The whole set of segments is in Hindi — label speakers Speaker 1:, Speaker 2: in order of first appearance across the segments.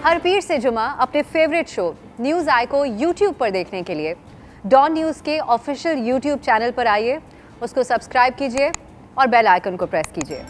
Speaker 1: हर पीर से जुमा अपने फेवरेट शो न्यूज़ आई को यूट्यूब पर देखने के लिए डॉन न्यूज़ के ऑफिशियल यूट्यूब चैनल पर आइए, उसको सब्सक्राइब कीजिए और बेल आइकन को प्रेस कीजिए।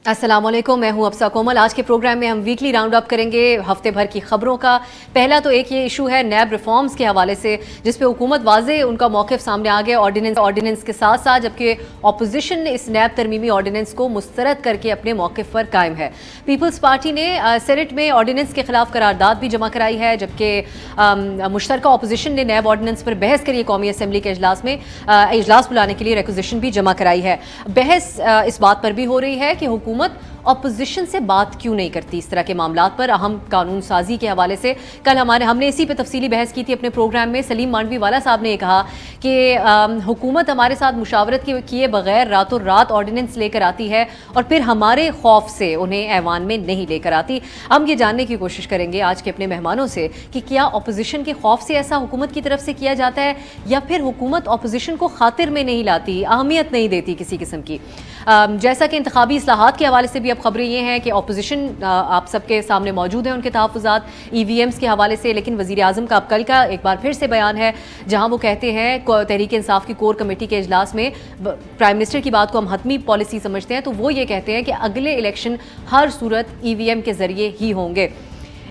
Speaker 1: अस्सलाम वालेकुम, मैं हूं अफसा कोमल। आज के प्रोग्राम में हम वीकली राउंड अप करेंगे हफ्ते भर की खबरों का। पहला तो एक ये इशू है नैब रिफॉर्म्स के हवाले से, जिस पे हुकूमत वाजे उनका मौक़िफ़ सामने आ गया ऑर्डिनेंस के साथ साथ, जबकि अपोजिशन ने इस नैब तरमीमी ऑर्डिनेंस को मुस्तरद करके अपने मौक़िफ़ पर कायम है। पीपल्स पार्टी ने सेनेट में ऑर्डिनेंस के खिलाफ करारदाद भी जमा कराई है, जबकि मुश्तरका अपोजिशन ने नैब ऑर्डिनेंस पर बहस करी कौमी असम्बली के इजलास में इजलास बुलाने के लिए रिक्वेजिशन भी जमा कराई है। बहस इस बात पर भी हो रही है कि हुकूमत अपोजिशन से बात क्यों नहीं करती इस तरह के मामलात पर। अहम कानून साजी के हवाले से कल हमने इसी पे तफसीली बहस की थी अपने प्रोग्राम में। सलीम मांडवी वाला साहब ने कहा कि हुकूमत हमारे साथ मुशावरत किए बगैर रातों रात ऑर्डिनेंस लेकर आती है और फिर हमारे खौफ से उन्हें ऐवान में नहीं लेकर आती। हम ये जानने की कोशिश करेंगे आज के अपने मेहमानों से कि क्या अपोजिशन के खौफ से ऐसा हुकूमत की तरफ से किया जाता है, या फिर हुकूमत अपोजिशन को खातिर में नहीं लाती, अहमियत नहीं देती किसी किस्म की। जैसा कि इंतखाबी इस्लाहात के हवाले से भी अब खबरें ये हैं कि अपोजिशन आप सबके सामने मौजूद है, उनके तहफ़्फ़ुज़ात EVMs के हवाले से। लेकिन वज़ीर आज़म का अब कल का एक बार फिर से बयान है, जहां वो कहते हैं तहरीक इंसाफ की कोर कमेटी के इजलास में प्राइम मिनिस्टर की बात को हम हतमी पॉलिसी समझते हैं, तो वो ये कहते हैं कि अगले इलेक्शन हर सूरत EVM के ज़रिए ही होंगे।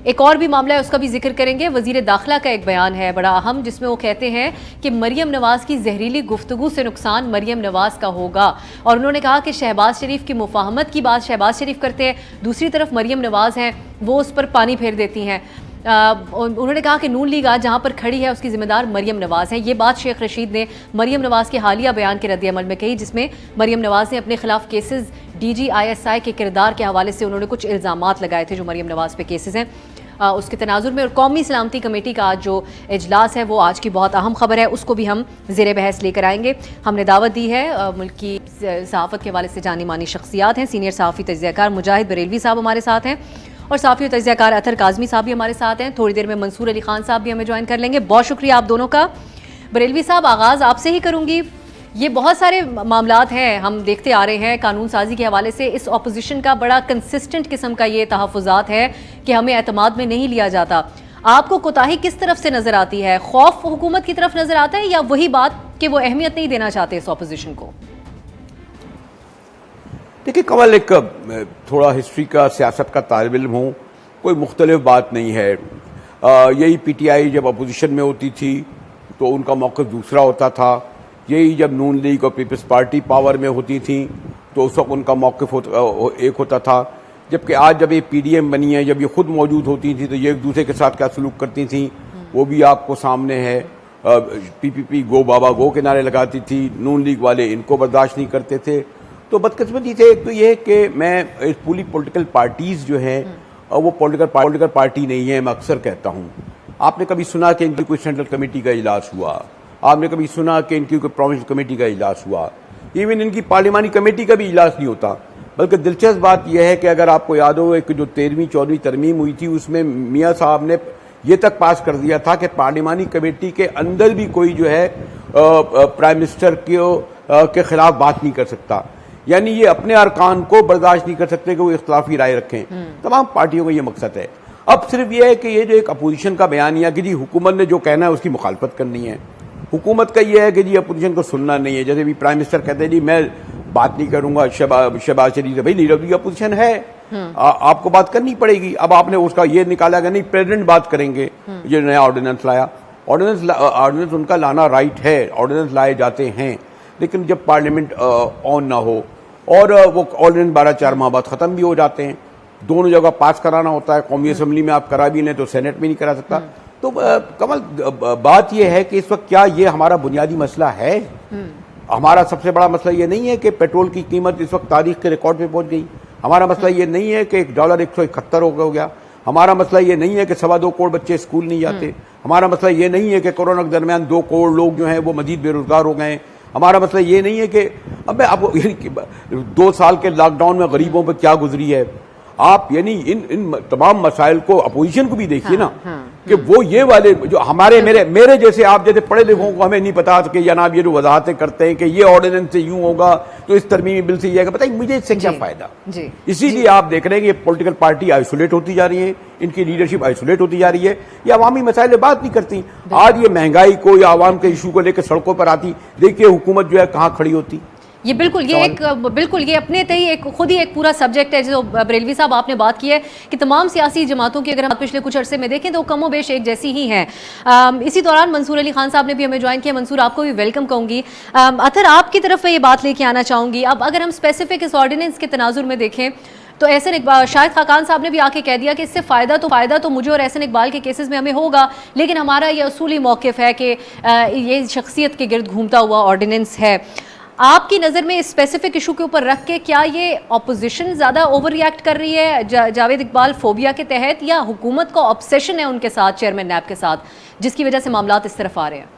Speaker 1: एक और भी मामला है, उसका भी जिक्र करेंगे। वज़ीर दाखिला का एक बयान है बड़ा अहम, जिसमें वो कहते हैं कि मरियम नवाज़ की जहरीली गुफ्तगू से नुकसान मरियम नवाज़ का होगा। और उन्होंने कहा कि शहबाज शरीफ की मुफाहमत की बात शहबाज शरीफ करते हैं, दूसरी तरफ मरियम नवाज़ हैं वो उस पर पानी फेर देती हैं। उन्होंने कहा कि नून लीग आज जहाँ पर खड़ी है उसकी जिम्मेदार मरियम नवाज़ है। ये बात शेख रशीद ने मरियम नवाज़ के हालिया बयान के रद्द-ए-अमल में कही, जिसमें मरियम नवाज़ ने अपने खिलाफ केसेस DGISI के किरदार के हवाले से उन्होंने कुछ इल्ज़ामात लगाए थे जो मरियम नवाज़ पे केसेस हैं। उसके तनाजुर में और कौमी सलामती कमेटी का आज जो इजलास है वो आज की बहुत अहम खबर है, उसको भी हम ज़ेरे बहस लेकर आएंगे। हमने दावत दी है मुल्क की सहाफ़त के हवाले से जानी मानी शख्सियात हैं। सीनियर सहाफ़ी तज्ज़ियाकार मुजाहिद बरेलवी साहब हमारे साथ हैं और सहाफ़ी तज्ज़ियाकार अतर काज़मी साहब भी हमारे साथ हैं। थोड़ी देर में मंसूर अली खान साहब भी हमें ज्वाइन कर लेंगे। बहुत शुक्रिया आप दोनों का। बरेलवी साहब, आगाज़ आपसे ही करूँगी। ये बहुत सारे मामलात हैं, हम देखते आ रहे हैं कानून साजी के हवाले से इस अपोजिशन का बड़ा कंसिस्टेंट किस्म का ये तहफ़्फ़ुज़ात है कि हमें एतमाद में नहीं लिया जाता। आपको कोताही किस तरफ से नज़र आती है? खौफ हुकूमत की तरफ नज़र आता है, या वही बात कि वो अहमियत नहीं देना चाहते इस अपोजिशन को?
Speaker 2: देखिए कमल, एक थोड़ा हिस्ट्री का सियासत का तालिब इल्म हूँ, कोई मुख्तलिफ बात नहीं है। यही PTI जब अपोजिशन में होती थी तो उनका मौक़िफ़ दूसरा होता था। यही जब नून लीग और पीपल्स पार्टी पावर में होती थी तो उस वक्त उनका मौक़िफ़ एक होता था। जबकि आज जब ये PDM बनी है, जब ये खुद मौजूद होती थी तो ये एक दूसरे के साथ क्या सलूक करती थी वो भी आपको सामने है। PPP गो बाबा गो के नारे लगाती थी, नून लीग वाले इनको बर्दाश्त नहीं करते थे। तो बदकिस्मती से एक तो ये है कि मैं पूरी पॉलिटिकल पार्टीज़ जो हैं वो पॉलिटिकल पार्टी नहीं है। मैं अक्सर कहता हूँ, आपने कभी सुना कि इनकी कोई सेंट्रल कमेटी का इजलास हुआ? आपने कभी सुना कि इनकी कोई प्रोविंशियल कमेटी का इजलास हुआ? इवन इनकी पार्लिमानी कमेटी का भी इजलास नहीं होता। बल्कि दिलचस्प बात यह है कि अगर आपको याद हो कि जो 13वीं 14वीं तरमीम हुई थी उसमें मियाँ साहब ने ये तक पास कर दिया था कि पार्लिमानी कमेटी के अंदर भी कोई जो है प्राइम मिनिस्टर के खिलाफ बात नहीं कर सकता। यानी ये अपने अरकान को बर्दाश्त नहीं कर सकते कि वो इख्तलाफी राय रखें। तमाम पार्टियों का ये मकसद है। अब सिर्फ ये है कि ये जो एक अपोजिशन का बयानिया कि जी हुकूमत ने जो कहना है उसकी मुखालफत करनी है। हुकूमत का ये है कि जी अपोजिशन को सुनना नहीं है। जैसे भी प्राइम मिनिस्टर कहते हैं जी मैं बात नहीं करूंगा शहबाज शरीफ से, भाई लीडर की अपोजिशन है, आपको बात करनी पड़ेगी। अब आपने उसका ये निकाला कि नहीं प्रेसिडेंट बात करेंगे, ये नया ऑर्डिनेंस लाया। ऑर्डिनेंस उनका लाना राइट है, ऑर्डिनेंस लाए जाते हैं, लेकिन जब पार्लियामेंट ऑन ना हो और वो ऑर्डिनेंस 12-4 माह बाद ख़त्म भी हो जाते हैं, दोनों जगह पास कराना होता है। कौमी असम्बली में आप करा भी लें तो सेनेट में नहीं करा सकता। तो कमल, बात यह है कि इस वक्त क्या ये हमारा बुनियादी मसला है? हमारा सबसे बड़ा मसला ये नहीं है कि पेट्रोल की कीमत इस वक्त तारीख के रिकॉर्ड पे पहुंच गई। हमारा मसला ये नहीं है कि $1 171 हो गया। हमारा मसला ये नहीं है कि 2.25 करोड़ बच्चे स्कूल नहीं जाते। हमारा मसला ये नहीं है कि कोरोना के दरमियान 2 करोड़ लोग जो हैं वो मजीद बेरोजगार हो गए। हमारा मसला ये नहीं है कि अब आप 2 साल के लॉकडाउन में गरीबों पर क्या गुजरी है। आप यानी इन तमाम मसाइल को अपोजिशन को भी देखिए ना। कि वो ये वाले जो हमारे मेरे जैसे आप जैसे पढ़े लिखों को हमें नहीं पता कि जनाब ये जो वजाहतें करते हैं कि ये ऑर्डिनेंस से यूं होगा तो इस तरमीमी बिल से ये आएगा, बताइए मुझे इससे क्या फायदा। इसीलिए आप देख रहे हैं कि पॉलिटिकल पार्टी आइसोलेट होती जा रही है, इनकी लीडरशिप आइसोलेट होती जा रही है, ये अवामी मसाइल बात नहीं करती। आज ये महंगाई को या आवाम के इशू को लेकर सड़कों पर आती, देखिए हुकूमत जो है कहाँ खड़ी होती।
Speaker 1: ये बिल्कुल ये अपने तय एक खुद ही एक पूरा सब्जेक्ट है। जो बरेलवी साहब आपने बात की है कि तमाम सियासी जमातों की अगर हम पिछले कुछ अरसे में देखें तो कमो बेश एक जैसी ही हैं। इसी दौरान मंसूर अली खान साहब ने भी हमें ज्वाइन किया। मंसूर, आपको भी वेलकम कहूँगी। अतर, आपकी तरफ मैं ये बात लेके आना चाहूँगी। अब अगर हम स्पेसिफिक इस ऑर्डिनेंस के तनाजुर में देखें तो एहसन इकबाल, शाहिद खाकान साहब ने भी आके कह दिया कि इससे फ़ायदा तो मुझे और एहसन इकबाल के केसेस में हमें होगा, लेकिन हमारा ये असूली मौक़िफ़ है कि ये शख्सियत के गिर्द घूमता हुआ ऑर्डिनेंस है। आपकी नज़र में इस स्पेसिफिक इशू के ऊपर रख के क्या ये अपोजिशन ज़्यादा ओवर रिएक्ट कर रही है जावेद इकबाल फोबिया के तहत, या हुकूमत का ऑब्सेशन है उनके साथ, चेयरमैन नैब के साथ, जिसकी वजह से मामलात इस तरफ आ रहे हैं?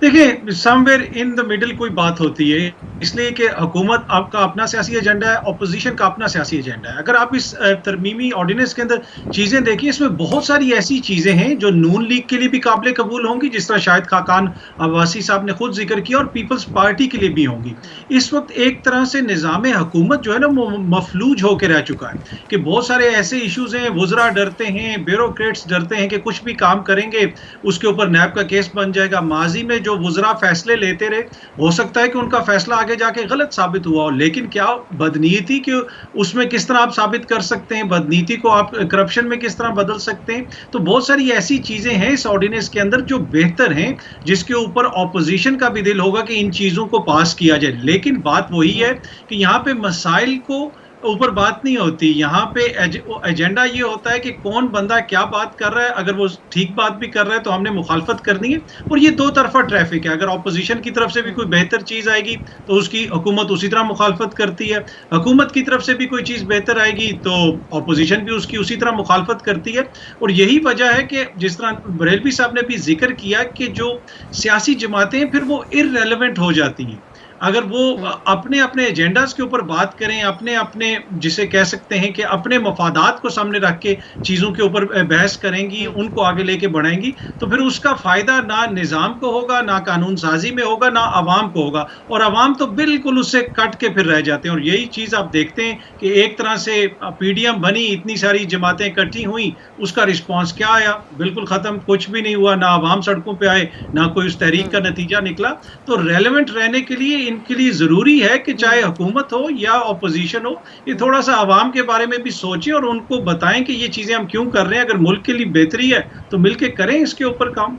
Speaker 3: देखिए, समवेयर इन द मिडिल कोई बात होती है, इसलिए कि हुकूमत आपका अपना सियासी एजेंडा है, ऑपोजिशन का अपना सियासी एजेंडा है। अगर आप इस तरमीमी ऑर्डिनेंस के अंदर चीज़ें देखिए, इसमें बहुत सारी ऐसी चीज़ें हैं जो नून लीग के लिए भी काबिल कबूल होंगी, जिस तरह शाहिद खाकान अब्बासी साहब ने खुद जिक्र किया, और पीपल्स पार्टी के लिए भी होंगी। इस वक्त एक तरह से निज़ाम हुकूमत जो है ना वो मफलूज होकर रह चुका है कि बहुत सारे ऐसे इशूज़ हैं, वज़रा डरते हैं, ब्यूरोक्रेट्स डरते हैं कि कुछ भी काम करेंगे उसके ऊपर नैब का केस बन जाएगा। माजी में जो वज़रा फैसले लेते रहे, हो सकता है कि उनका फैसला आगे जाके गलत साबित हुआ हो, लेकिन क्या बदनीति के उसमें किस तरह आप साबित कर सकते हैं, बदनीति को आप करप्शन में किस तरह बदल सकते हैं। तो बहुत सारी ऐसी चीजें हैं इस ऑर्डिनेंस के अंदर जो बेहतर हैं, जिसके ऊपर ऑपोजिशन का भी दिल होगा कि इन चीजों को पास किया जाए। लेकिन बात वही है कि यहाँ पे मसाइल को ऊपर बात नहीं होती, यहाँ पे एजेंडा ये होता है कि कौन बंदा क्या बात कर रहा है। अगर वो ठीक बात भी कर रहा है तो हमने मुखालफत करनी है, और ये दो तरफा ट्रैफिक है। अगर ऑपोजिशन की तरफ से भी कोई बेहतर चीज आएगी तो उसकी हुकूमत उसी तरह मुखालफत करती है, हुकूमत की तरफ से भी कोई चीज बेहतर आएगी तो ऑपोजिशन भी उसकी उसी तरह मुखालफत करती है। और यही वजह है कि जिस तरह बरेलवी साहब ने भी जिक्र किया कि जो सियासी जमातें फिर वो इररेलेवेंट हो जाती हैं अगर वो अपने अपने एजेंडाज के ऊपर बात करें, अपने अपने जिसे कह सकते हैं कि अपने मफादात को सामने रख के चीज़ों के ऊपर बहस करेंगी, उनको आगे लेके बढ़ाएंगी, तो फिर उसका फ़ायदा ना निज़ाम को होगा, ना कानून साजी में होगा, ना आवाम को होगा, और आवाम तो बिल्कुल उससे कट के फिर रह जाते हैं। और यही चीज़ आप देखते हैं कि एक तरह से PDM बनी, इतनी सारी जमातें इकट्ठी हुई, उसका रिस्पॉन्स क्या आया? बिल्कुल ख़त्म, कुछ भी नहीं हुआ, ना आवाम सड़कों पर आए, ना कोई उस तहरीक का नतीजा निकला। तो रेलेवेंट रहने के लिए इनके लिए जरूरी है कि चाहे हुकूमत हो या ऑपोजिशन हो, ये थोड़ा सा आवाम के बारे में भी सोचें और उनको बताएं कि ये चीजें हम क्यों कर रहे हैं। अगर मुल्क के लिए बेहतरी है तो मिलके करें इसके ऊपर काम।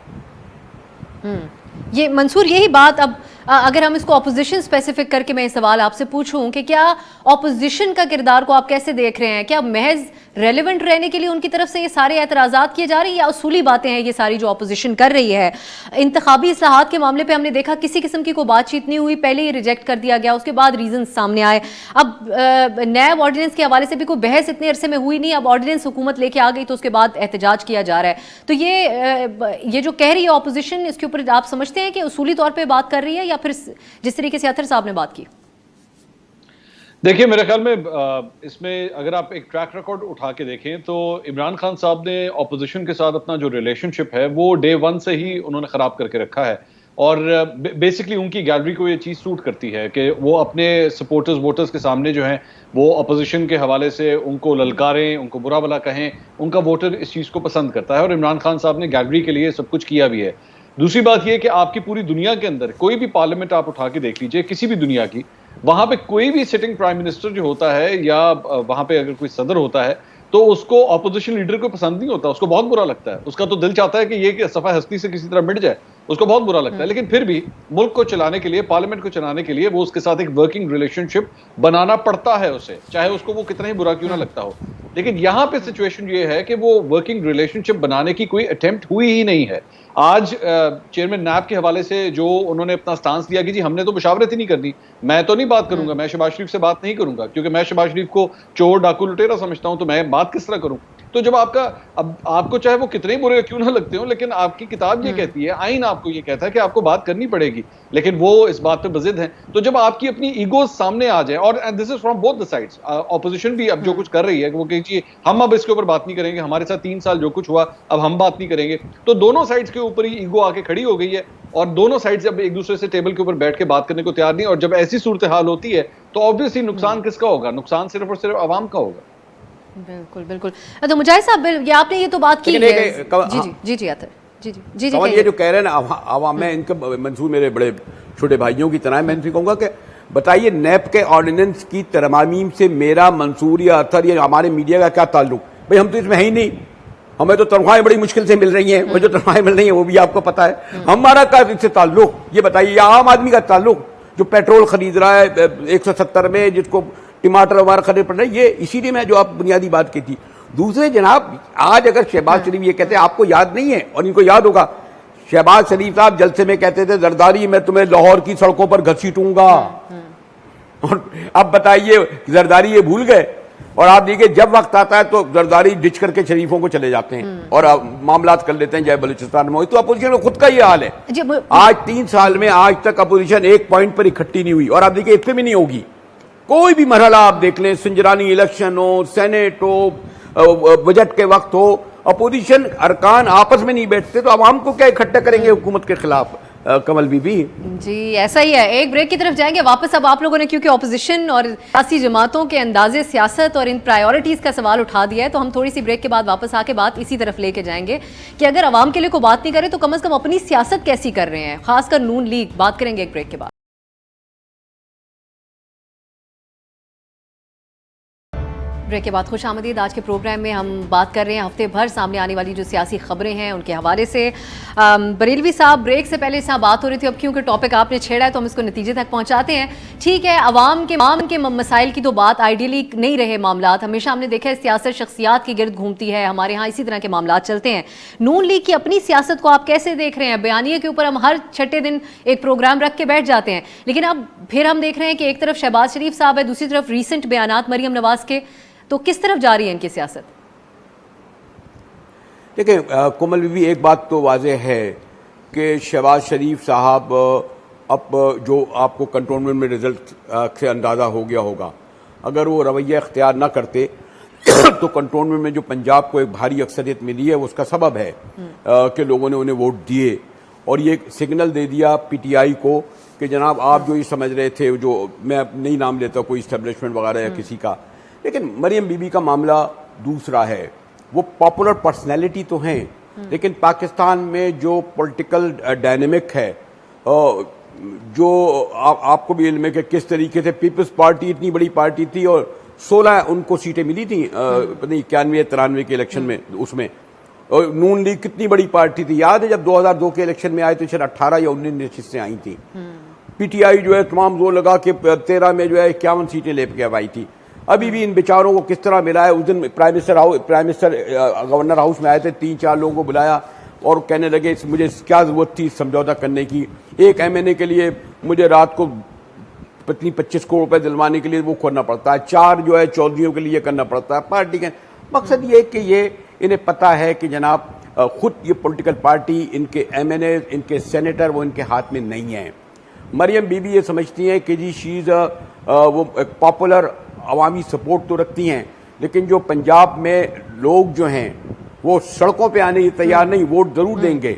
Speaker 1: ये मंसूर, यही बात अब अगर हम इसको ऑपोजिशन स्पेसिफिक करके मैं ये सवाल आपसे पूछूं कि क्या ऑपोजिशन का किरदार को आप कैसे देख रहे हैं? क्या महज रेलेवेंट रहने के लिए उनकी तरफ से ये सारे एतराज़ात किए जा रहे हैं, या असूली बातें हैं ये सारी जो ऑपोजिशन कर रही है? इंतखाबी इस्लाहात के मामले पे हमने देखा किसी किस्म की कोई बातचीत नहीं हुई, पहले ही रिजेक्ट कर दिया गया, उसके बाद रीजन सामने आए। अब नैब ऑर्डिनेंस के हवाले से भी कोई बहस इतने अरसे में हुई नहीं, अब ऑर्डिनेंस हुकूमत लेके आ गई तो उसके बाद एहतजाज किया जा रहा है। तो ये जो कह रही है ऑपोजिशन, इसके ऊपर आप समझते हैं कि उसूली तौर पर बात कर रही है, या फिर जिस तरीके से अतर साहब ने बात की?
Speaker 4: देखिए, मेरे ख्याल में इसमें अगर आप एक ट्रैक रिकॉर्ड उठा के देखें तो इमरान खान साहब ने ऑपोजिशन के साथ अपना जो रिलेशनशिप है वो डे वन से ही उन्होंने ख़राब करके रखा है। और बेसिकली उनकी गैलरी को ये चीज़ सूट करती है कि वो अपने सपोर्टर्स वोटर्स के सामने जो हैं वो अपोजिशन के हवाले से उनको ललकारें, उनको बुरा भला कहें। उनका वोटर इस चीज़ को पसंद करता है और इमरान खान साहब ने गैलरी के लिए सब कुछ किया भी है। दूसरी बात यह कि आपकी पूरी दुनिया के अंदर कोई भी पार्लियामेंट आप उठा के देख लीजिए, किसी भी दुनिया की, वहां पे कोई भी सिटिंग प्राइम मिनिस्टर जो होता है या वहां पे अगर कोई सदर होता है तो उसको ऑपोजिशन लीडर को पसंद नहीं होता, उसको बहुत बुरा लगता है। उसका तो दिल चाहता है कि ये सफा हस्ती से किसी तरह मिट जाए, उसको बहुत बुरा लगता है। लेकिन फिर भी मुल्क को चलाने के लिए, पार्लियामेंट को चलाने के लिए वो उसके साथ एक वर्किंग रिलेशनशिप बनाना पड़ता है उसे, चाहे उसको वो कितना ही बुरा क्यों ना लगता हो। लेकिन यहाँ पे सिचुएशन ये है कि वो वर्किंग रिलेशनशिप बनाने की कोई अटेम्प्ट हुई ही नहीं है। आज चेयरमैन नैब के हवाले से जो उन्होंने अपना स्टांस दिया कि जी हमने तो मुशावरत ही नहीं करनी, मैं तो नहीं बात करूंगा, मैं शहबाज शरीफ से बात नहीं करूंगा, क्योंकि मैं शहबाज शरीफ को चोर डाकू लुटेरा समझता हूं, तो मैं बात किस तरह करूं। तो जब अब आपको चाहे वो कितने बुरे क्यों ना लगते हो, लेकिन आपकी किताब ये कहती है, आइन आपको ये कहता है कि आपको बात करनी पड़ेगी, लेकिन वो इस बात पे बजिद हैं। तो जब आपकी अपनी ईगो सामने आ जाए, और this is from both the sides, opposition भी अब जो कुछ कर रही है वो कहिए हम अब इसके ऊपर बात नहीं करेंगे, हमारे साथ 3 साल जो कुछ हुआ अब हम बात नहीं करेंगे, तो दोनों साइड्स के ऊपर ही ईगो आके खड़ी हो गई है और दोनों साइड्स अब एक दूसरे से टेबल के ऊपर बैठ के बात करने को तैयार नहीं। और जब ऐसी सूरत हाल होती है तो ऑब्वियसली नुकसान किसका होगा? नुकसान सिर्फ और सिर्फ आवाम का होगा।
Speaker 1: बिल्कुल बिल्कुल। तो मुजाहिद साहब, ये आपने ये तो बात की है। जी अतर जी जी जी जी
Speaker 2: ये जो कह रहे हैं ना आवाम में, इनके मंसूर मेरे बड़े छोटे भाइयों की तरह, मैं इनसे कहूँगा कि बताइए नैब के ऑर्डिनेंस की तरमीम से मेरा, मंसूर या अतर या हमारे मीडिया का क्या ताल्लुक? भाई हम तो इसमें है ही नहीं, हमें तो तनख्वाहें बड़ी मुश्किल से मिल रही हैं, वो जो तनख्वाहें मिल रही हैं वो भी आपको पता है, हमारा क्या इससे ताल्लुक? ये बताइए, या आम आदमी का ताल्लुक जो पेट्रोल खरीद रहा है 170 में, जिसको टमाटर वगैरह खरीद पड़ रहे हैं, ये इसीलिए मैं जो आप बुनियादी बात की थी। दूसरे जनाब, आज अगर शहबाज शरीफ ये कहते हैं, आपको याद नहीं है और इनको याद होगा, शहबाज शरीफ साहब जलसे में कहते थे जरदारी मैं तुम्हें लाहौर की सड़कों पर घसीटूंगा, और अब बताइए जरदारी ये भूल गए। और आप देखिए जब वक्त आता है तो जरदारी डिच करके शरीफों को चले जाते हैं और मामलात कर लेते हैं, चाहे बलूचिस्तान में हो। तो अपोजिशन में खुद का ये हाल है। आज 3 साल में आज तक अपोजिशन एक पॉइंट पर इकट्ठी नहीं हुई, और आप देखिए इससे भी नहीं होगी। कोई भी मरहला आप देख लें, सिंजरानी इलेक्शन हो, सेनेट हो, बजट के वक्त हो, अपोजिशन अरकान आपस में नहीं बैठते, तो आवाम को क्या इकट्ठा करेंगे हुकूमत के खिलाफ? कमल बीबी
Speaker 1: जी ऐसा ही है। एक ब्रेक की तरफ जाएंगे वापस। अब आप लोगों ने क्योंकि ऑपोजिशन और सियासी जमातों के अंदाजे सियासत और इन प्रायोरिटीज का सवाल उठा दिया है, तो हम थोड़ी सी ब्रेक के बाद वापस आके बात इसी तरफ लेके जाएंगे कि अगर अवाम के लिए कोई बात नहीं करे तो कम से कम अपनी सियासत कैसी कर रहे हैं, खासकर नून लीग। बात करेंगे एक ब्रेक के बाद। ब्रेक के बाद खुश आमदीद। आज के प्रोग्राम में हम बात कर रहे हैं हफ्ते भर सामने आने वाली जो सियासी खबरें हैं उनके हवाले से। बरेलवी साहब, ब्रेक से पहले इससे बात हो रही थी, अब क्योंकि टॉपिक आपने छेड़ा है तो हम इसको नतीजे तक पहुंचाते हैं। ठीक है, अवाम के मसाइल की तो बात आइडियली नहीं रहे मामलात, हमेशा हमने देखा है सियासत शख्सियात की गिर्द घूमती है, हमारे यहाँ इसी तरह के मामलात चलते हैं। नून लीग की अपनी सियासत को आप कैसे देख रहे हैं? बयानिए के ऊपर हम हर छठे दिन एक प्रोग्राम रख के बैठ जाते हैं, लेकिन अब फिर हम देख रहे हैं कि एक तरफ शहबाज शरीफ साहब है, दूसरी तरफ रीसेंट बयानात मरियम नवाज के, तो किस तरफ जा रही है इनकी सियासत?
Speaker 2: देखिए कोमल बीबी, एक बात तो वाज़ेह है कि शहबाज शरीफ साहब अब जो आपको कंटोनमेंट में रिजल्ट से अंदाज़ा हो गया होगा, अगर वो रवैया इख्तियार ना करते तो कंटोनमेंट में जो पंजाब को एक भारी अक्सरियत मिली है उसका सबब है कि लोगों ने उन्हें वोट दिए, और ये सिग्नल दे दिया पीटीआई को कि जनाब आप जो ये समझ रहे थे, जो मैं नहीं नाम लेता कोई इस्टेब्लिशमेंट वगैरह या किसी का, लेकिन मरियम बीबी का मामला दूसरा है। वो पॉपुलर पर्सनैलिटी तो हैं, लेकिन पाकिस्तान में जो पॉलिटिकल डायनेमिक है, जो आपको भी इल्म है कि किस तरीके से पीपल्स पार्टी इतनी बड़ी पार्टी थी और 16 उनको सीटें मिली थी पता नहीं 91-93 के इलेक्शन में, उसमें और नून लीग कितनी बड़ी पार्टी थी। याद है जब 2002 के इलेक्शन में आए तो शायद 18 या 19 नशिस्तें आई थी। पीटीआई जो है तमाम जोर लगा के 13 में जो है 51 सीटें ले के आई थी। अभी भी इन बेचारों को किस तरह मिला है? उस दिन प्राइम मिनिस्टर गवर्नर हाउस में आए थे, 3-4 लोगों को बुलाया और कहने लगे मुझे क्या जरूरत थी समझौता करने की, एक एमएनए के लिए मुझे रात को 25 करोड़ रुपए दिलवाने के लिए वो करना पड़ता है, 4 जो है चौधरियों के लिए करना पड़ता है पार्टी के। मकसद ये कि ये इन्हें पता है कि जनाब खुद ये पॉलिटिकल पार्टी, इनके एमएनए, इनके सेनेटर वो इनके हाथ में नहीं है। मरियम बीबी ये समझती हैं कि जी शीज वो एक पॉपुलर अवामी सपोर्ट तो रखती हैं, लेकिन जो पंजाब में लोग जो हैं वो सड़कों पे आने की तैयार नहीं, वोट जरूर देंगे।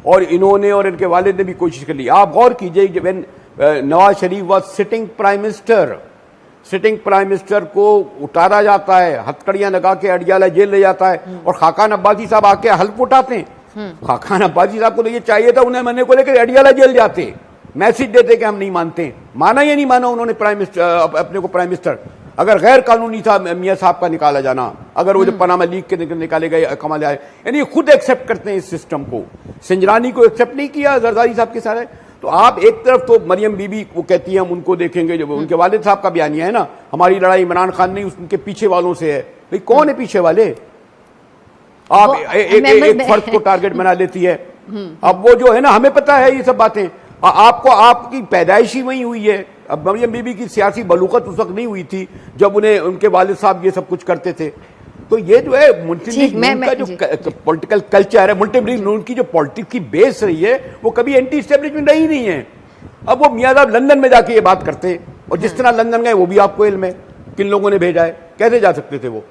Speaker 2: और इन्होंने और इनके वालिद ने भी कोशिश कर ली। आप गौर कीजिए, जब Nawaz Sharif was sitting prime minister को उतारा जाता है, हथकड़ियां लगा के अडियाला जेल ले जाता है, और खाकान अब्बासी साहब आके हल्फ उठाते हैं। खाकान अब्बासी साहब को तो ये चाहिए था उन्हें मरने को लेकर अडियाला जेल जाते, मैसेज देते कि हम नहीं मानते। माना या नहीं माना उन्होंने अपने को प्राइम मिनिस्टर? अगर गैर कानूनी था मियां साहब का निकाला जाना, अगर वो जो पनामा लीग के निकाले गए कमाल आए, यानी खुद एक्सेप्ट करते हैं इस सिस्टम को। सिंजरानी को एक्सेप्ट नहीं किया जरदारी साहब के सारे। तो आप एक तरफ तो मरियम बीबी वो कहती है हम उनको देखेंगे, जब उनके वालिद साहब का बयानिया है ना, हमारी लड़ाई इमरान खान नहीं उनके पीछे वालों से है। भाई कौन है पीछे वाले? आप एक फर्द को टारगेट बना लेती है। अब वो जो है ना, हमें पता है ये सब बातें, आपको आपकी पैदाइश ही वही हुई है। अब मरियम बीबी की सियासी बलूकत उस वक्त नहीं हुई थी जब उन्हें उनके वालिद साहब ये सब कुछ करते थे। तो ये जो है मुस्लिम लीग नून का जो पॉलिटिकल कल्चर है, मुस्लिम लीग नून की जो पॉलिटिक्स की बेस रही है, वो कभी एंटी एस्टेब्लिशमेंट रही नहीं है। अब वो मियां साहब लंदन में जाके ये बात करते हैं, और जिस तरह लंदन गए वो भी आपको इल्म है किन लोगों ने भेजा है, कैसे जा सकते थे वो।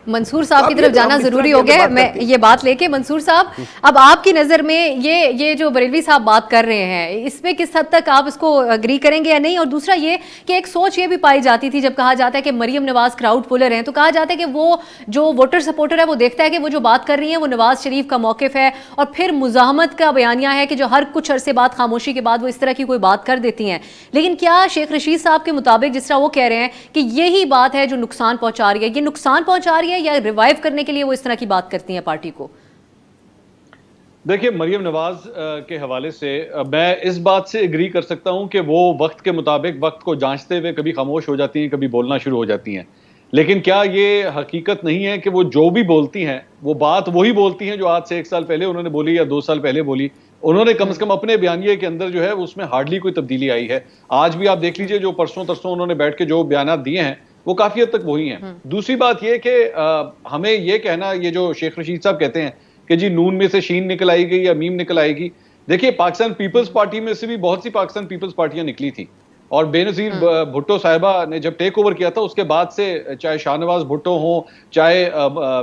Speaker 1: मंसूर साहब की तरफ जाना जरूरी हो गया है, मैं ये बात लेके मंसूर साहब, अब आपकी नजर में ये जो बरेलवी साहब बात कर रहे हैं, इसमें किस हद तक आप इसको अग्री करेंगे या नहीं? और दूसरा ये कि एक सोच ये भी पाई जाती थी जब कहा जाता है कि मरियम नवाज क्राउड पुलर हैं, तो कहा जाता है कि वो जो वोटर सपोर्टर है वो देखता है कि वो जो बात कर रही है वो नवाज शरीफ का मौकिफ है, और फिर मुजाहमत का बयानिया है कि जो हर कुछ अरसे बाद खामोशी के बाद वो इस तरह की कोई बात कर देती हैं। लेकिन क्या शेख रशीद साहब के मुताबिक जिस तरह वो कह रहे हैं कि यही बात है जो नुकसान पहुंचा रही है, ये नुकसान पहुंचा रही है या रिवाइव करने के लिए वो इस तरह की बात करती हैं पार्टी को?
Speaker 4: देखिए, मरियम नवाज के हवाले से मैं इस बात से एग्री कर सकता हूं कि वो वक्त के मुताबिक वक्त को जांचते हुए कभी खामोश हो जाती हैं, कभी बोलना शुरू हो जाती हैं। लेकिन क्या ये हकीकत नहीं है कि वो जो भी बोलती हैं वो बात वही बोलती हैं जो आज से 1 साल पहले उन्होंने बोली या 2 साल पहले बोली? उन्होंने कम से कम अपने बयानिए के अंदर जो है उसमें हार्डली कोई तब्दीली आई है। आज भी आप देख लीजिए, जो परसों तरसों उन्होंने बैठ के जो बयान दिए हैं वो काफी हद तक वही हैं। दूसरी बात यह कि हमें यह कहना, ये जो शेख रशीद साहब कहते हैं कि जी नून में से शीन निकल आएगी या मीम निकल आएगी, देखिए पाकिस्तान पीपल्स पार्टी में से भी बहुत सी पाकिस्तान पीपल्स पार्टियां निकली थी, और बेनजीर भुट्टो साहिबा ने जब टेक ओवर किया था उसके बाद से चाहे शाहनवाज भुट्टो हो, चाहे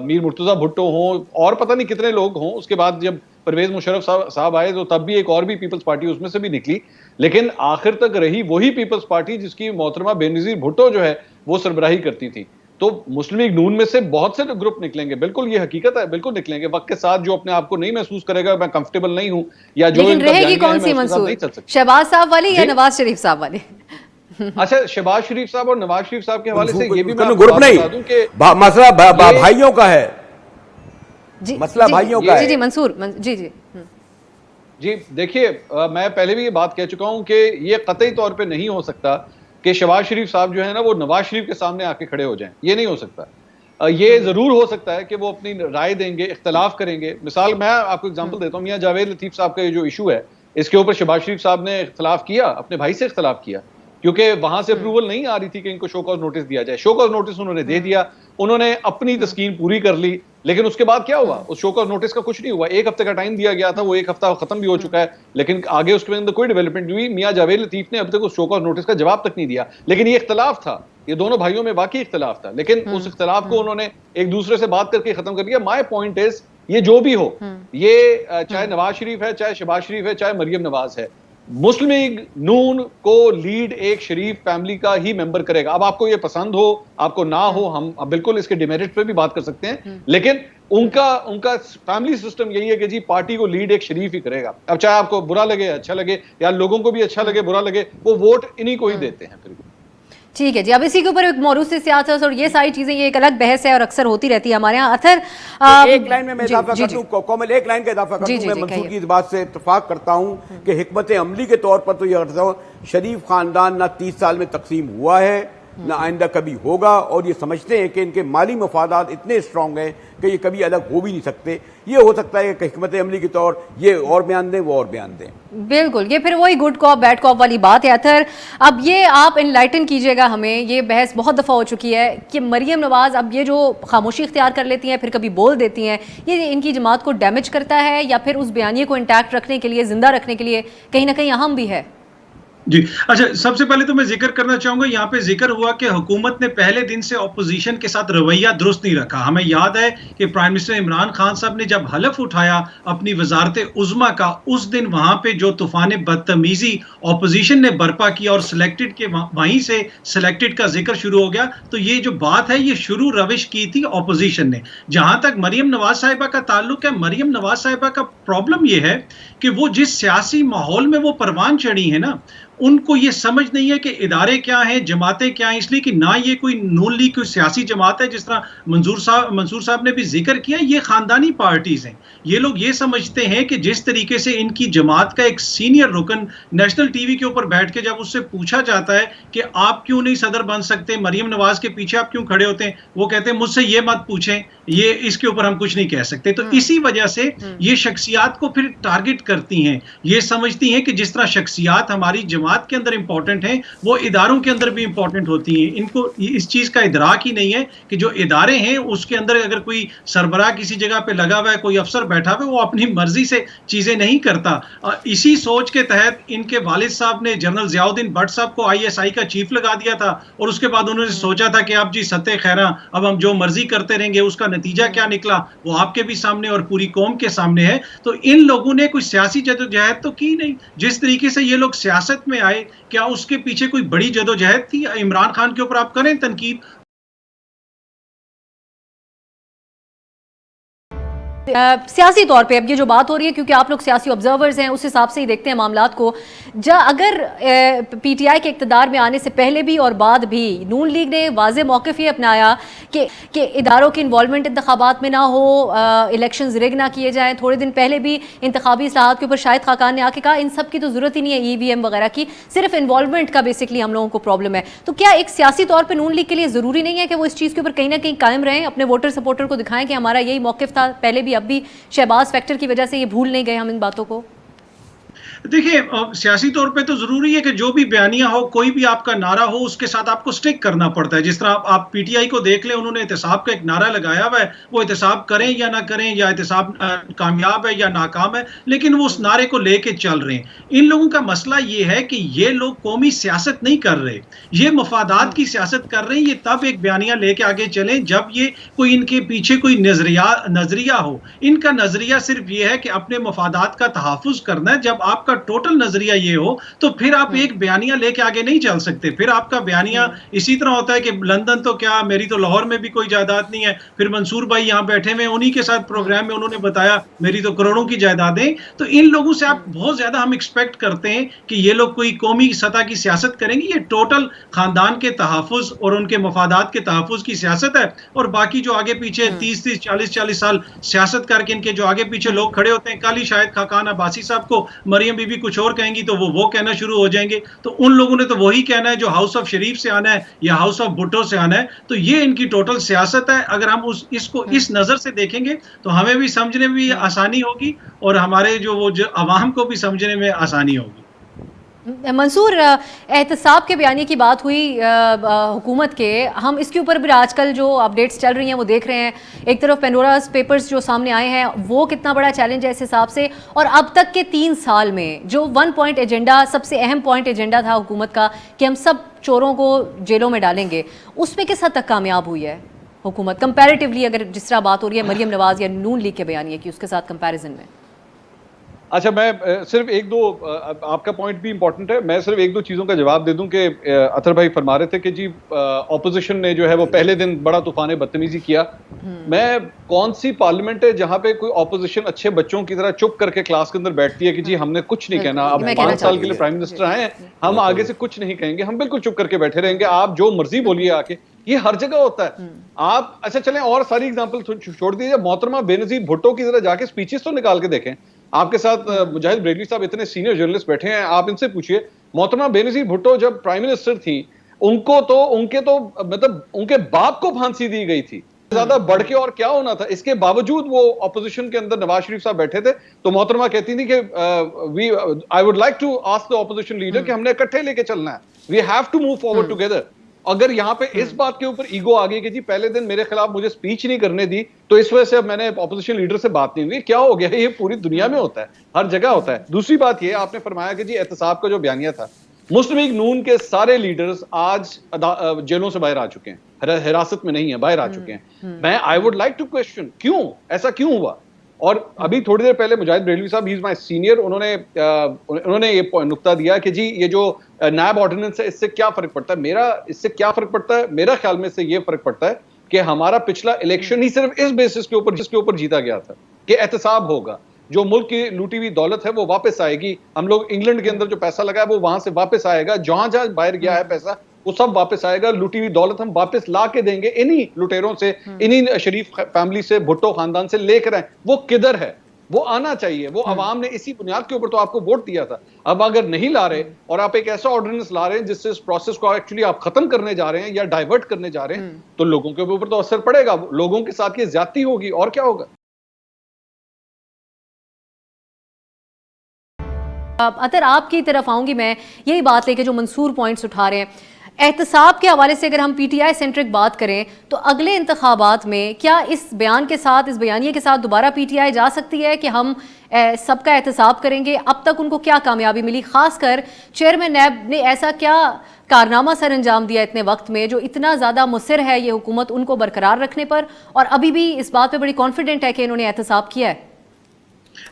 Speaker 4: मीर मुर्तजा भुट्टो हो, और पता नहीं कितने लोग हों, उसके बाद जब परवेज मुशर्रफ साहब आए तो तब भी एक और भी पीपल्स पार्टी उसमें से भी निकली, लेकिन आखिर तक रही वही पीपल्स पार्टी जिसकी मोहतरमा बेनजीर भुट्टो जो है वो सरबराही करती थी। तो मुस्लिम लीग नून में से बहुत से ग्रुप निकलेंगे, बिल्कुल ये हकीकत है, बिल्कुल निकलेंगे वक्त के साथ। जो अपने आप को नहीं महसूस करेगा मैं कंफर्टेबल नहीं हूं, या जो
Speaker 1: लेकिन रहेगी कौन सी मंसूर, शहबाज साहब वाली या नवाज शरीफ साहब वाली?
Speaker 4: अच्छा, शहबाज शरीफ साहब और नवाज शरीफ साहब के हवाले से ये भी मैं
Speaker 2: ग्रुप नहीं, मसला भाइयों का है, मसला भाइयों का है।
Speaker 1: जी मंसूर, जी
Speaker 4: जी देखिए, मैं पहले भी ये बात कह चुका हूं कि ये कतई तौर पे नहीं हो सकता कि शहबाज शरीफ साहब जो है ना वो नवाज शरीफ के सामने आके खड़े हो जाएं, ये नहीं हो सकता। ये जरूर हो सकता है कि वो अपनी राय देंगे, इख्तलाफ करेंगे। मिसाल मैं आपको एग्जांपल देता हूं, मियां जावेद लतीफ साहब का ये जो इशू है, इसके ऊपर शहबाज शरीफ साहब ने इख्तलाफ किया, अपने भाई से इख्तलाफ किया, क्योंकि वहां से अप्रूवल नहीं आ रही थी कि इनको शो कॉज नोटिस दिया जाए। शो कॉज नोटिस उन्होंने दे दिया, उन्होंने अपनी तस्कीन पूरी कर ली, लेकिन उसके बाद क्या हुआ? उस शो कॉज नोटिस का कुछ नहीं हुआ। 1 हफ्ते का टाइम दिया गया था, वो 1 हफ्ता खत्म भी हो चुका है, लेकिन आगे उसके अंदर कोई डेवलपमेंट नहीं हुई। मियां जावेद लतीफ ने अब तक उस शो कॉज नोटिस का जवाब तक नहीं दिया। लेकिन ये इख्तलाफ था, ये दोनों भाइयों में वाकई इख्तलाफ था, लेकिन उस इख्तलाफ को उन्होंने एक दूसरे से बात करके खत्म कर दिया। माय पॉइंट इज, ये जो भी हो, ये चाहे नवाज शरीफ है, चाहे शहबाज शरीफ है, चाहे मरियम नवाज है, मुस्लिम लीग नून को लीड एक शरीफ फैमिली का ही मेंबर करेगा। अब आपको ये पसंद हो, आपको ना हो, हम बिल्कुल इसके डिमेरिट पे भी बात कर सकते हैं, लेकिन उनका फैमिली सिस्टम यही है कि जी पार्टी को लीड एक शरीफ ही करेगा। अब चाहे आपको बुरा लगे, अच्छा लगे, या लोगों को भी अच्छा लगे, बुरा लगे, वो वोट इन्हीं को ही देते हैं फिर।
Speaker 1: ठीक है जी, अब इसी के ऊपर एक मौरूद से सियासत और ये सारी चीजें, ये एक अलग बहस है और अक्सर होती रहती है हमारे यहाँ। अथर
Speaker 2: एक लाइन में मैं इजाफा कर दूं, कोमल एक लाइन का इजाफा कर दूं, मैं मंसूर की इस बात से इत्तेफाक करता हूं कि हिकमत अमली के तौर पर तो ये करता हूं, शरीफ खानदान ना 30 साल में तकसीम हुआ है ना आइंदा कभी होगा, और ये समझते हैं कि इनके माली मफादात इतने स्ट्रांग हैं कि ये कभी अलग हो भी नहीं सकते। ये हो सकता है कि हिकमत अमली के तौर ये और बयान दें, वो और बयान दें। बिल्कुल,
Speaker 1: ये फिर वही गुड कॉप बैड कॉप वाली बात है। अथर, अब ये आप इनलाइटन कीजिएगा हमें, ये बहस बहुत दफ़ा हो चुकी है कि मरियम नवाज अब ये जो खामोशी इख्तियार कर लेती हैं, फिर कभी बोल देती हैं, ये इनकी जमात को डैमेज करता है या फिर उस बयानिए को इंटैक्ट रखने के लिए, जिंदा रखने के लिए कहीं ना कहीं अहम भी है?
Speaker 3: जी अच्छा, सबसे पहले तो मैं जिक्र करना चाहूंगा, यहाँ पे जिक्र हुआ कि हुकूमत ने पहले दिन से ऑपोजिशन के साथ रवैया दुरुस्त नहीं रखा। हमें याद है कि प्राइम मिनिस्टर इमरान खान साहब ने जब हलफ उठाया अपनी वजारत उज़्मा का, उस दिन वहां पे जो तूफान बदतमीजी ऑपोजिशन ने बर्पा किया और सिलेक्टेड के वहीं से सिलेक्टेड का जिक्र शुरू हो गया। तो ये जो बात है, ये शुरू रविश की थी ऑपोजिशन ने। जहां तक मरियम नवाज साहिबा का ताल्लुक है, मरियम नवाज साहिबा का प्रॉब्लम ये है कि वो जिस सियासी माहौल में वो परवान चढ़ी है ना, उनको ये समझ नहीं है कि इदारे क्या हैं, जमातें क्या हैं, इसलिए कि ना ये कोई नून लीग कोई सियासी जमात है, जिस तरह मंसूर साहब ने भी जिक्र किया, ये खानदानी पार्टीज हैं। ये लोग ये समझते हैं कि जिस तरीके से इनकी जमात का एक सीनियर रुकन नेशनल टीवी के ऊपर बैठ के जब उससे पूछा जाता है कि आप क्यों नहीं सदर बन सकते, मरियम नवाज के पीछे आप क्यों खड़े होते हैं, वो कहते हैं मुझसे ये मत पूछें, ये इसके ऊपर हम कुछ नहीं कह सकते। तो इसी वजह से ये शख्सियात को फिर टारगेट करती हैं। ये समझती हैं कि जिस तरह शख्सियात हमारी जमात के अंदर इंपॉर्टेंट हैं वो इदारों के अंदर भी इंपॉर्टेंट होती हैं। इनको इस चीज़ का इदराक ही नहीं है कि जो इदारे हैं उसके अंदर अगर कोई सरबराह किसी जगह पे लगा हुआ है, कोई अफसर बैठा हुआ है, वो अपनी मर्जी से चीज़ें नहीं करता। इसी सोच के तहत इनके वालिद साहब ने जनरल ज़ियाउद्दीन भट्ट साहब को ISI का चीफ लगा दिया था और उसके बाद उन्होंने सोचा था कि आप जी सत्ते खैरा, अब हम जो मर्जी करते रहेंगे। उसका नतीजा क्या निकला वो आपके भी सामने और पूरी कौम के सामने है। तो इन लोगों ने कोई सियासी जदोजहद तो की नहीं। जिस तरीके से ये लोग सियासत में आए, क्या उसके पीछे कोई बड़ी जदोजहद थी? इमरान खान के ऊपर आप करें तनकीद,
Speaker 1: सियासी तौर पे अब ये जो बात हो रही है, क्योंकि आप लोग सियासी ऑब्जर्वर्स हैं, उस हिसाब से ही देखते हैं मामलात को। अगर PTI के इक़्तिदार में आने से पहले भी और बाद भी नून लीग ने वाज़े मौक़िफ़ ये अपनाया कि इदारों की इन्वॉल्वमेंट इंतखाबात में ना हो, इलेक्शंस रिग ना किए जाएँ। थोड़े दिन पहले भी इंतखाबी इस्लाहात के ऊपर शाहिद खाकान ने आके कहा इन सब की तो ज़रूरत ही नहीं है, EVM वगैरह की, सिर्फ इन्वॉल्वमेंट का बेसिकली हम लोगों को प्रॉब्लम है। तो क्या एक सियासी तौर पर नून लीग के लिए ज़रूरी नहीं है कि वो इस चीज़ के ऊपर कहीं ना कहीं कायम रहें, अपने वोटर सपोर्टर को दिखाएं कि हमारा यही मौक़िफ़ था पहले भी, अब भी शहबाज फैक्टर की वजह से ये भूल नहीं गए हम इन बातों को?
Speaker 3: देखिए सियासी तौर पे तो जरूरी है कि जो भी बयानिया हो, कोई भी आपका नारा हो, उसके साथ आपको स्टिक करना पड़ता है। जिस तरह आप PTI को देख लें, उन्होंने एहतसाब का एक नारा लगाया हुआ है, वो एहतसाब करें या ना करें, या एहतसाब कामयाब है या नाकाम है, लेकिन वो उस नारे को लेके चल रहे हैं। इन लोगों का मसला ये है कि ये लोग कौमी सियासत नहीं कर रहे, ये मफादात की सियासत कर रहे हैं। ये तब एक बयानिया लेके आगे चलें जब ये कोई इनके पीछे कोई नजरिया हो। इनका नजरिया सिर्फ ये है कि अपने मफादात का तहफ़्फ़ुज़ करना है। जब आपका टोटल नजरिया ये हो तो फिर आप एक बयानिया लेके आगे नहीं चल सकते। फिर आपका बयानिया इसी तरह होता है कि लंदन तो क्या, मेरी तो लाहौर में भी कोई जायदाद नहीं है। फिर मंसूर भाई यहाँ बैठे हुए, उन्हीं के साथ प्रोग्राम में उन्होंने बताया मेरी तो करोड़ों की जायदादें। तो इन लोगों से आप बहुत ज्यादा हम एक्सपेक्ट करते हैं कि ये लोग कोई कौमी सतह की सियासत करेंगे। ये टोटल खानदान के तहफ़्फ़ुज़ और उनके मफादात के तहफ़्फ़ुज़ की सियासत है। और बाकी जो आगे पीछे 30-30, 40-40 साल सियासत करके इनके जो आगे पीछे लोग खड़े होते हैं, कल ही शायद खाकान अब्बासी साहब को मरियम बीबी कुछ और कहेंगी तो वो कहना शुरू हो जाएंगे। तो उन लोगों ने तो वही कहना है जो हाउस ऑफ शरीफ से आना है या हाउस ऑफ भुट्टो से आना है। तो ये इनकी टोटल सियासत है। अगर हम इसको इस नजर से देखेंगे तो हमें भी समझने में भी आसानी होगी और हमारे जो अवाम को भी समझने में आसानी होगी।
Speaker 1: मंसूर, एहतसाब के बयानी की बात हुई हुकूमत के, हम इसके ऊपर भी आजकल जो अपडेट्स चल रही हैं वो देख रहे हैं। एक तरफ पेंडोरास पेपर्स जो सामने आए हैं वो कितना बड़ा चैलेंज है इस हिसाब से, और अब तक के 3 साल में जो 1 पॉइंट एजेंडा, सबसे अहम पॉइंट एजेंडा था हुकूमत का कि हम सब चोरों को जेलों में डालेंगे, उसमें किस हद तक कामयाब हुई है हुकूमत कंपैरेटिवली, अगर जिस तरह बात हो रही है मरियम नवाज या नून लीग के बयानिए की उसके साथ कंपैरिजन में?
Speaker 4: अच्छा, मैं सिर्फ एक दो, आपका पॉइंट भी इंपॉर्टेंट है, मैं सिर्फ एक दो चीज़ों का जवाब दे दूं कि अतर भाई फरमा रहे थे कि जी ऑपोजिशन ने जो है वो पहले दिन बड़ा तूफान बदतमीजी किया। मैं कौन सी पार्लियामेंट है जहां पे कोई ऑपोजिशन अच्छे बच्चों की तरह चुप करके क्लास के अंदर बैठती है कि जी हमने कुछ नहीं कहना, अब 5 साल के लिए प्राइम मिनिस्टर आए हैं, हम आगे से कुछ नहीं कहेंगे, हम बिल्कुल चुप करके बैठे रहेंगे, आप जो मर्जी बोलिए आके। ये हर जगह होता है। आप अच्छा चलें और सारी एग्जाम्पल छोड़ दीजिए, मोहतरमा बेनजीर भुट्टो की तरह जाके स्पीचेस तो निकाल के देखें। आपके साथ मुजाहिद बरेलवी साहब इतने सीनियर जर्नलिस्ट बैठे हैं, आप इनसे पूछिए मोहतरमा बेनजीर भुट्टो जब प्राइम मिनिस्टर थी, उनके मतलब उनके बाप को फांसी दी गई थी। ज्यादा बढ़ के और क्या होना था? इसके बावजूद वो ऑपोजिशन के अंदर नवाज शरीफ साहब बैठे थे तो मोहतरमा कहती थी कि I would like to ask the opposition leader कि हमने इकट्ठे लेके चलना है, we have to move forward together. अगर यहाँ पे इस बात के ऊपर ईगो आ गई कि जी पहले दिन मेरे खिलाफ मुझे स्पीच नहीं करने दी तो इस वजह से अब मैंने ऑपोजिशन लीडर से बात नहीं हुई, क्या हो गया? ये पूरी दुनिया में होता है, हर जगह होता है। दूसरी बात ये, आपने फरमाया कि जी एहतसाब का जो बयानिया था, मुस्लिम लीग नून के सारे लीडर्स आज जेलों से बाहर आ चुके हैं, हिरासत में नहीं है, बाहर आ चुके हैं। मैं I would like to question क्यों ऐसा क्यों हुआ? और अभी थोड़ी देर पहले मुजाहिद बरेलवी साहब, ही इज माय सीनियर, उन्होंने ये नुक्ता दिया कि जी ये जो नैब ऑर्डिनेंस है इससे क्या फर्क पड़ता है। इससे क्या फर्क पड़ता है? मेरा ख्याल में इससे ये फर्क पड़ता है कि हमारा पिछला इलेक्शन ही सिर्फ इस बेसिस के ऊपर जीता गया था कि एहतसाब होगा, जो मुल्क की लूटी हुई दौलत है वो वापस आएगी, हम लोग इंग्लैंड के अंदर जो पैसा लगा है वो वहां से वापस आएगा, जहां जहां बाहर गया है पैसा वो सब वापस आएगा, लूटी हुई दौलत हम वापस ला के देंगे, इन्हीं लुटेरों से, इन्हीं शरीफ फैमिली से, भुट्टो खानदान से लेकर आए। वो किधर है? वो आना चाहिए। वो अवाम ने इसी बुनियाद के ऊपर तो आपको वोट दिया था। अब अगर नहीं ला रहे और आप एक ऐसा ऑर्डिनेंस ला रहे हैं जिससे इस प्रोसेस को एक्चुअली आप खत्म करने जा रहे हैं या डाइवर्ट करने जा रहे हैं, तो लोगों के ऊपर तो असर पड़ेगा, लोगों के साथ ये ज्यादती होगी और क्या होगा।
Speaker 1: अतर आपकी तरफ आऊंगी मैं, यही बात लेके जो मंसूर पॉइंट्स उठा रहे हैं, एहतसाब के हवाले से अगर हम पीटीआई सेंट्रिक बात करें तो अगले इंतखाबात में क्या इस बयान के साथ, इस बयानिए के साथ दोबारा पीटीआई जा सकती है कि हम सबका एहतसाब करेंगे? अब तक उनको क्या कामयाबी मिली, खासकर चेयरमैन नैब ने ऐसा क्या कारनामा सर अंजाम दिया इतने वक्त में जो इतना ज़्यादा मुसर है ये हुकूमत उनको बरकरार रखने पर, और अभी भी इस बात पर बड़ी कॉन्फिडेंट है कि इन्होंने एहतसाब किया है?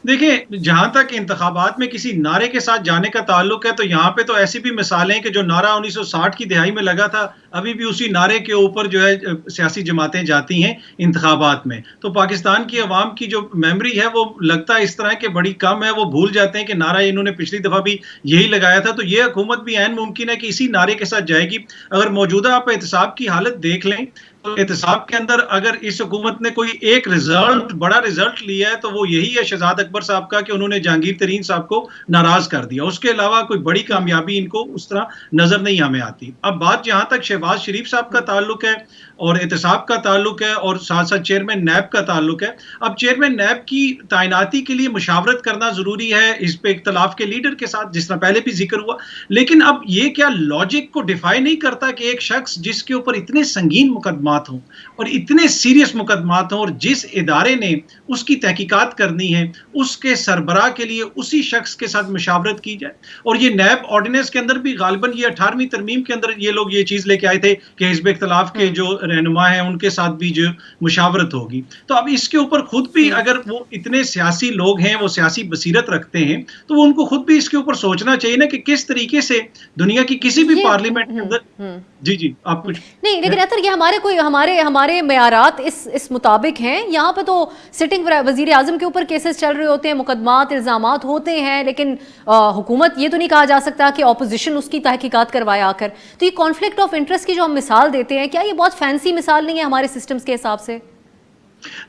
Speaker 3: देखिए, जहां तक इंतखाबात में किसी नारे के साथ जाने का ताल्लुक है, तो यहाँ पे तो ऐसी भी मिसालें हैं कि जो नारा 1960 की दिहाई में लगा था, अभी भी उसी नारे के ऊपर जो है सियासी जमातें जाती हैं इंतखाबात में। तो पाकिस्तान की अवाम की जो मेमोरी है वो लगता है इस तरह के बड़ी कम है, वो भूल जाते हैं कि नारा इन्होंने पिछली दफा भी यही लगाया था। तो ये हुकूमत भी ऐन मुमकिन है कि इसी नारे के साथ जाएगी। अगर मौजूदा आप एहतसाब की हालत देख लें तो एहतसाब के अंदर अगर इस हुकूमत ने कोई एक रिजल्ट, बड़ा रिजल्ट लिया है, तो वो यही है शहजाद अकबर साहब का कि उन्होंने जहांगीर तरीन साहब को नाराज कर दिया। उसके अलावा कोई बड़ी कामयाबी इनको उस तरह नजर नहीं हमें आती। अब बात जहां तक शहबाज शरीफ साहब का ताल्लुक है और एहतसाब का ताल्लुक है और साथ साथ चेयरमैन नैब का ताल्लुक है, अब चेयरमैन नैब की तैनाती के लिए मुशावरत करना जरूरी है इस पे इख्तलाफ के लीडर के साथ, जिस तरह पहले भी जिक्र हुआ। लेकिन अब ये क्या लॉजिक को डिफाई नहीं करता कि एक शख्स जिसके ऊपर इतने संगीन मुकदमात हों और इतने सीरियस मुकदमात हों और जिस इदारे ने उसकी तहकीकात करनी है उसके सरबराह के लिए उसी शख्स के साथ मुशावरत की जाए। और ये नैब ऑर्डिनेंस के अंदर भी गालिबन ये 18वीं तरमीम के अंदर ये लोग ये चीज लेके आए थे कि हिज़्ब इख्तिलाफ के जो रहनुमा है उनके साथ भी जो मुशावरत होगी। तो अब इसके ऊपर खुद भी अगर वो इतने सियासी लोग हैं, वो सियासी बसीरत रखते हैं, तो वो उनको खुद भी इसके ऊपर सोचना चाहिए ना कि किस तरीके से दुनिया की किसी भी पार्लियामेंट के अंदर जी आप कुछ
Speaker 1: नहीं, लेकिन अतर ये हमारे मयारात इस मुताबिक हैं। यहाँ पे तो सिटिंग वजीर आजम के ऊपर केसेस चल रहे होते हैं, मुकदमात, इल्जामात होते हैं, लेकिन हुकूमत ये तो नहीं कहा जा सकता कि ऑपोजिशन उसकी तहकीकात करवाए आकर। तो ये कॉन्फ्लिक्ट ऑफ इंटरेस्ट की जो हम मिसाल देते हैं, क्या ये बहुत फैंसी मिसाल नहीं है हमारे सिस्टम्स के हिसाब से?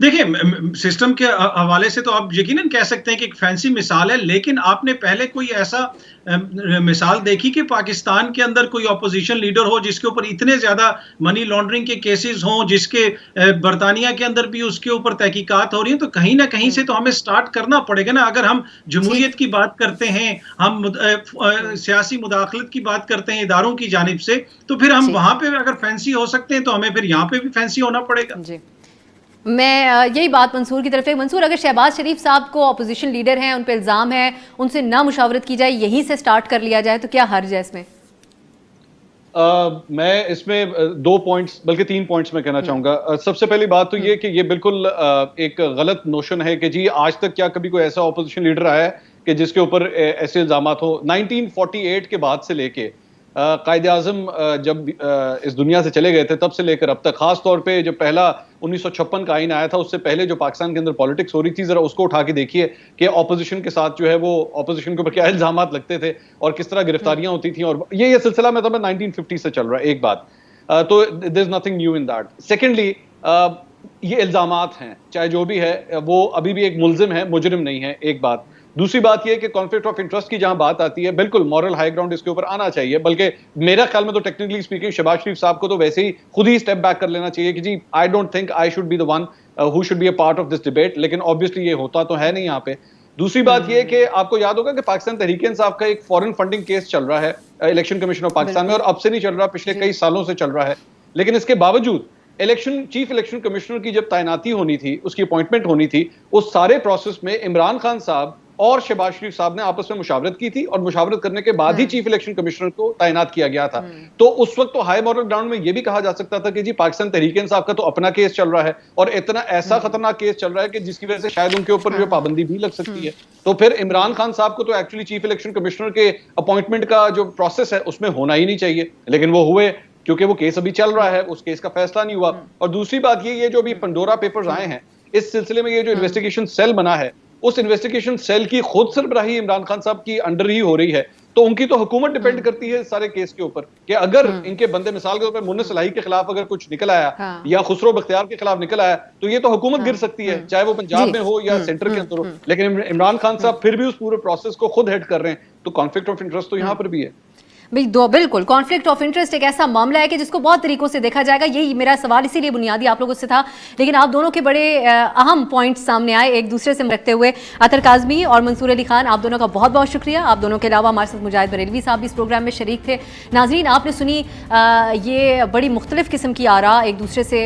Speaker 3: देखिए, सिस्टम के हवाले से तो आप यकीनन कह सकते हैं कि एक फैंसी मिसाल है, लेकिन आपने पहले कोई ऐसा मिसाल देखी कि पाकिस्तान के अंदर कोई ऑपोजिशन लीडर हो जिसके ऊपर इतने ज्यादा मनी लॉन्ड्रिंग के केसेस हों, जिसके बरतानिया के अंदर भी उसके ऊपर तहकीकात हो रही हैं? तो कहीं ना कहीं से तो हमें स्टार्ट करना पड़ेगा ना। अगर हम जमहूरियत की बात करते हैं, हम सियासी मुदाखलत की बात करते हैं इदारों की जानिब से, तो फिर हम वहां पे अगर फैंसी हो सकते हैं तो हमें फिर यहाँ पे भी फैंसी होना पड़ेगा।
Speaker 1: जी, मैं यही बात मंसूर की तरफ है। मंसूर, अगर शहबाज शरीफ साहब को अपोजिशन लीडर हैं, उन पर इल्ज़ाम है, उनसे ना मुशावरत की जाए, यहीं से स्टार्ट कर लिया जाए, तो क्या हर्ज है इसमें?
Speaker 4: मैं इसमें 2 पॉइंट्स बल्कि 3 पॉइंट्स में कहना चाहूंगा। सबसे पहली बात तो ये कि ये बिल्कुल एक गलत नोशन है कि जी आज तक क्या कभी कोई ऐसा ऑपोजिशन लीडर आया है कि जिसके ऊपर ऐसे इल्जामात हो। 1948 के बाद से लेके कायदे आज़म जब इस दुनिया से चले गए थे तब से लेकर अब तक, खास तौर पे जब पहला 1956 का आइन आया था उससे पहले जो पाकिस्तान के अंदर पॉलिटिक्स हो रही थी, जरा उसको उठा के देखिए कि ऑपोजिशन के साथ जो है वो ऑपोजिशन के ऊपर क्या इल्जामात लगते थे और किस तरह गिरफ्तारियां होती थी। और ये सिलसिला में 1950 से चल रहा है, एक बात। तो there is nothing new in that. Secondly, ये इल्जामात हैं, चाहे जो भी है, वो अभी भी एक मुल्जिम है, मुजरिम नहीं है, एक बात। दूसरी बात यह कि कॉन्फ्लिक्ट ऑफ इंटरेस्ट की जहां बात आती है, बिल्कुल मॉरल हाई ग्राउंड इसके ऊपर आना चाहिए। बल्कि मेरा ख्याल में तो टेक्निकली स्पीकिंग शहबाज शरीफ साहब को तो वैसे ही खुद ही स्टेप बैक कर लेना चाहिए कि जी I don't think I should be the one who should be a part of this debate. लेकिन ऑब्वियसली ये होता तो है नहीं यहाँ पे। दूसरी बात यह कि आपको याद होगा कि पाकिस्तान तहरीक-ए-इंसाफ का एक फॉरेन फंडिंग केस चल रहा है इलेक्शन कमीशन ऑफ पाकिस्तान में, और अब से नहीं चल रहा, पिछले कई सालों से चल रहा है। लेकिन इसके बावजूद चीफ इलेक्शन कमिश्नर की जब तैनाती होनी थी, उसकी अपॉइंटमेंट होनी थी, उस सारे प्रोसेस में इमरान खान साहब और शहबाज शरीफ साहब ने आपस में मुशावरत की थी और मुशावरत करने के बाद ही चीफ इलेक्शन कमिश्नर को तैनात किया गया था। तो उस वक्त तो हाई मॉरल ग्राउंड में यह भी कहा जा सकता था कि जी पाकिस्तान तहरीक-ए-इंसाफ का तो अपना केस चल रहा है और इतना ऐसा खतरनाक केस चल रहा है कि जिसकी वजह से शायद उनके ऊपर जो पाबंदी भी लग सकती है। तो फिर इमरान खान साहब को तो एक्चुअली चीफ इलेक्शन कमिश्नर के अपॉइंटमेंट का जो प्रोसेस है उसमें होना ही नहीं चाहिए, लेकिन वो हुए क्योंकि वो केस अभी चल रहा है, उस केस का फैसला नहीं हुआ। और दूसरी बात ये जो अभी पंडोरा पेपर्स आए हैं, इस सिलसिले में ये जो इन्वेस्टिगेशन सेल बना है, उस इन्वेस्टिगेशन सेल की खुद सरबराही इमरान खान साहब की अंडर ही हो रही है। तो उनकी तो हुकूमत डिपेंड करती है सारे केस के ऊपर कि अगर इनके बंदे, मिसाल के तौर पर मुन्नस इलाही के खिलाफ अगर कुछ निकल आया या खुसरो बख्तियार के खिलाफ निकल आया, तो ये तो हुकूमत गिर सकती है, चाहे वो पंजाब में हो या सेंटर के अंदर हो। लेकिन इमरान खान साहब फिर भी उस पूरे प्रोसेस को खुद हेड कर रहे हैं, तो कॉन्फ्लिक्ट ऑफ इंटरेस्ट तो यहाँ पर भी है।
Speaker 1: बिल्कुल कॉन्फ्लिक्ट ऑफ इंटरेस्ट एक ऐसा मामला है कि जिसको बहुत तरीकों से देखा जाएगा। यही मेरा सवाल इसीलिए बुनियादी आप लोगों से था, लेकिन आप दोनों के बड़े अहम पॉइंट्स सामने आए एक दूसरे से रखते हुए। अतर काज़मी और मंसूर अली खान, आप दोनों का बहुत बहुत शुक्रिया। आप दोनों के अलावा हमारे साथ मुजाहिद बरेलवी साहब भी इस प्रोग्राम में शरीक थे। नाजरीन, आपने सुनी ये बड़ी मुख्तलिफ किस्म की आरा, एक दूसरे से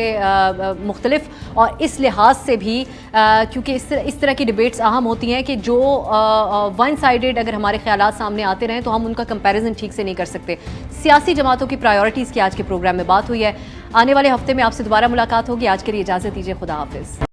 Speaker 1: मुख्तलिफ, और इस लिहाज से भी क्योंकि इस तरह की डिबेट्स अहम होती हैं कि जो वन साइडेड अगर हमारे ख्यालात सामने आते रहें तो हम उनका कंपैरिजन ठीक से नहीं कर सकते। सियासी जमातों की प्रायोरिटीज़ की आज के प्रोग्राम में बात हुई है। आने वाले हफ्ते में आपसे दोबारा मुलाकात होगी। आज के लिए इजाज़त दीजिए। खुदा हाफिज़।